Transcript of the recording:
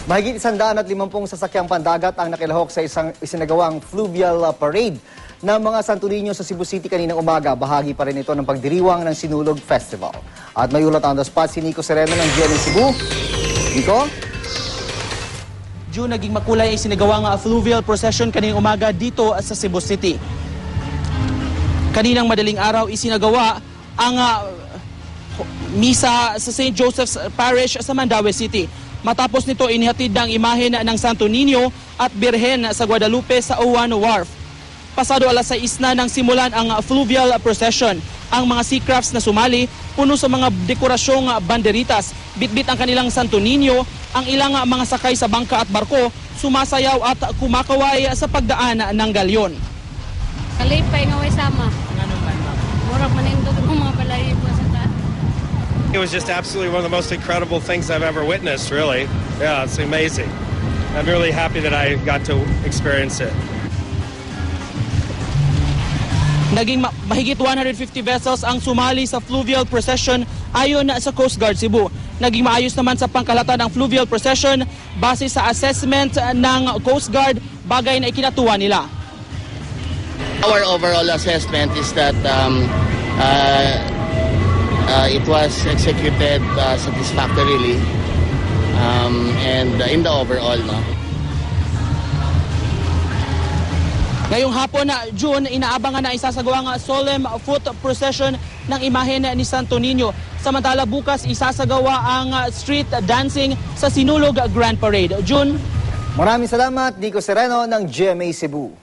Mahigit 150 sasakyang pandagat ang nakilahok sa isang isinagawang fluvial parade ng mga Santo Niño sa Cebu City kaninang umaga. Bahagi pa rin ito ng pagdiriwang ng Sinulog Festival. At may ulat on the spot si Nico Sereno ng GMA Cebu. Nico? June, naging makulay ay isinagawang fluvial procession kaninang umaga dito sa Cebu City. Kaninang madaling araw isinagawa ang misa sa St. Joseph's Parish sa Mandaue City. Matapos nito, inihatid ang imahen ng Santo Niño at Birhen sa Guadalupe sa Owan Wharf. Pasado alas 6 na nang simulan ang fluvial procession. Ang mga sea crafts na sumali, puno sa mga dekorasyong banderitas. Bitbit ang kanilang Santo Niño, ang ilang mga sakay sa bangka at barko, sumasayaw at kumakaway sa pagdaan ng galyon. Kalipay nga way sama. Ano man, ma'am? Murag manindog ng mga balahibo sa taas. It was just absolutely one of the most incredible things I've ever witnessed, really. Yeah, it's amazing. I'm really happy that I got to experience it. Naging mahigit 150 vessels ang sumali sa fluvial procession ayon sa Coast Guard Cebu. Naging maayos naman sa pangkalahatan ng fluvial procession base sa assessment ng Coast Guard, bagay na ikinatuwa nila. Our overall assessment is that it was executed satisfactorily and in the overall, no. Ngayong hapon na June, inaabangan na isasagawang solemn foot procession ng imahen ni Santo Niño. Samantala bukas isasagawa ang street dancing sa Sinulog Grand Parade. June? Maraming salamat, Nico Sereno ng GMA Cebu.